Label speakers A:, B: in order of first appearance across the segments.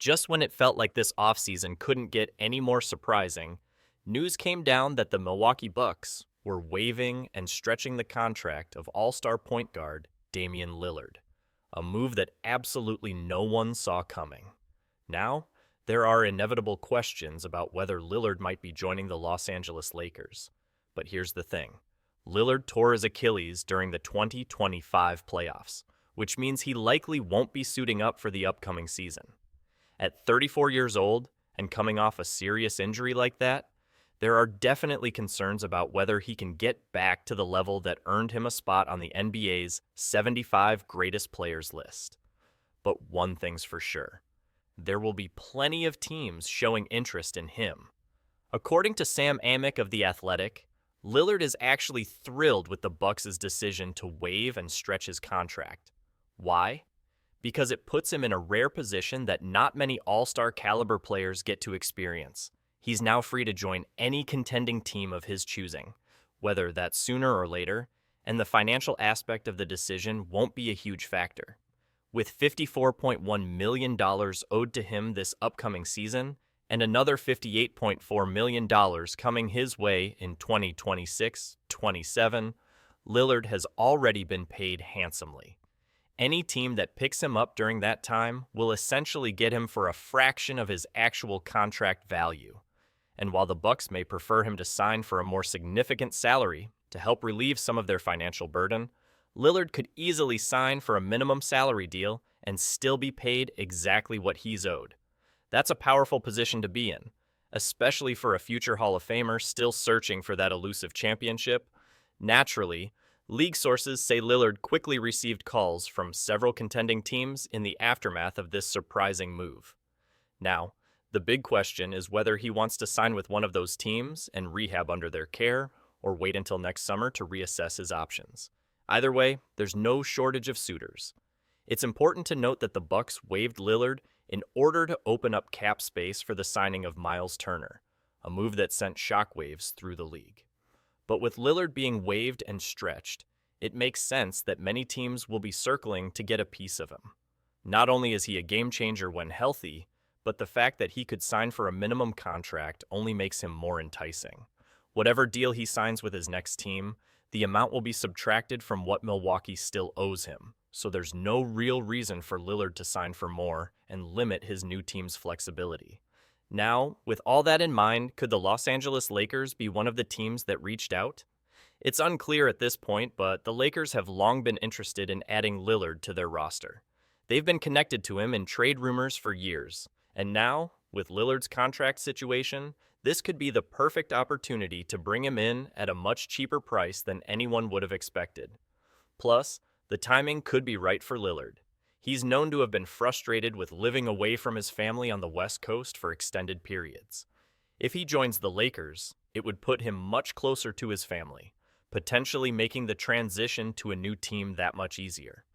A: Just when it felt like this offseason couldn't get any more surprising, news came down that the Milwaukee Bucks were waiving and stretching the contract of all-star point guard Damian Lillard, a move that absolutely no one saw coming. Now, there are inevitable questions about whether Lillard might be joining the Los Angeles Lakers. But here's the thing. Lillard tore his Achilles during the 2025 playoffs, which means he likely won't be suiting up for the upcoming season. At 34 years old and coming off a serious injury like that, there are definitely concerns about whether he can get back to the level that earned him a spot on the NBA's 75 greatest players list. But one thing's for sure. There will be plenty of teams showing interest in him. According to Sam Amick of The Athletic, Lillard is actually thrilled with the Bucks' decision to waive and stretch his contract. Why? Because it puts him in a rare position that not many all-star caliber players get to experience. He's now free to join any contending team of his choosing, whether that's sooner or later, and the financial aspect of the decision won't be a huge factor. With $54.1 million owed to him this upcoming season, and another $58.4 million coming his way in 2026-27, Lillard has already been paid handsomely. Any team that picks him up during that time will essentially get him for a fraction of his actual contract value. And while the Bucks may prefer him to sign for a more significant salary to help relieve some of their financial burden, Lillard could easily sign for a minimum salary deal and still be paid exactly what he's owed. That's a powerful position to be in, especially for a future Hall of Famer still searching for that elusive championship. Naturally, league sources say Lillard quickly received calls from several contending teams in the aftermath of this surprising move. Now, the big question is whether he wants to sign with one of those teams and rehab under their care, or wait until next summer to reassess his options. Either way, there's no shortage of suitors. It's important to note that the Bucks waived Lillard in order to open up cap space for the signing of Myles Turner, a move that sent shockwaves through the league. But with Lillard being waived and stretched, it makes sense that many teams will be circling to get a piece of him. Not only is he a game changer when healthy, but the fact that he could sign for a minimum contract only makes him more enticing. Whatever deal he signs with his next team, the amount will be subtracted from what Milwaukee still owes him, so there's no real reason for Lillard to sign for more and limit his new team's flexibility. Now, with all that in mind, could the Los Angeles Lakers be one of the teams that reached out? It's unclear at this point, but the Lakers have long been interested in adding Lillard to their roster. They've been connected to him in trade rumors for years, and now, with Lillard's contract situation, this could be the perfect opportunity to bring him in at a much cheaper price than anyone would have expected. Plus, the timing could be right for Lillard. He's known to have been frustrated with living away from his family on the West Coast for extended periods. If he joins the Lakers, it would put him much closer to his family, potentially making the transition to a new team that much easier.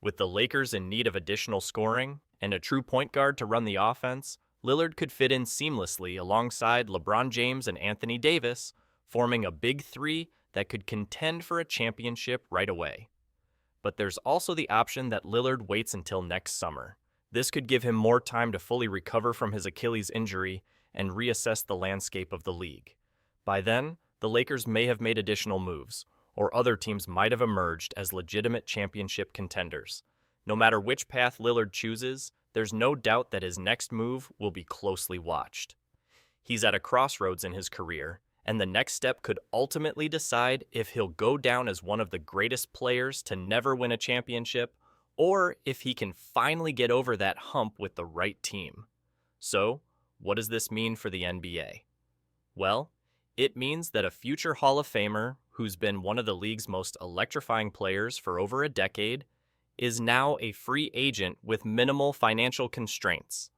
A: With the Lakers in need of additional scoring and a true point guard to run the offense, Lillard could fit in seamlessly alongside LeBron James and Anthony Davis, forming a big three that could contend for a championship right away. But there's also the option that Lillard waits until next summer. This could give him more time to fully recover from his Achilles injury and reassess the landscape of the league. By then, the Lakers may have made additional moves, or other teams might have emerged as legitimate championship contenders. No matter which path Lillard chooses, there's no doubt that his next move will be closely watched. He's at a crossroads in his career, and the next step could ultimately decide if he'll go down as one of the greatest players to never win a championship, or if he can finally get over that hump with the right team. So, what does this mean for the NBA? Well, it means that a future Hall of Famer who's been one of the league's most electrifying players for over a decade is now a free agent with minimal financial constraints.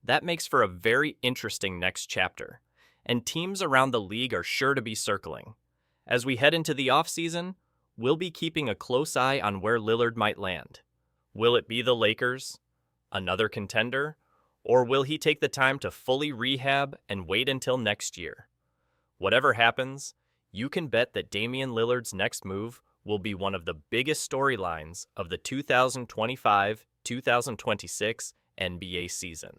A: That makes for a very interesting next chapter, and teams around the league are sure to be circling. As we head into the offseason, we'll be keeping a close eye on where Lillard might land. Will it be the Lakers, another contender, or will he take the time to fully rehab and wait until next year? Whatever happens, you can bet that Damian Lillard's next move will be one of the biggest storylines of the 2025-2026 NBA season.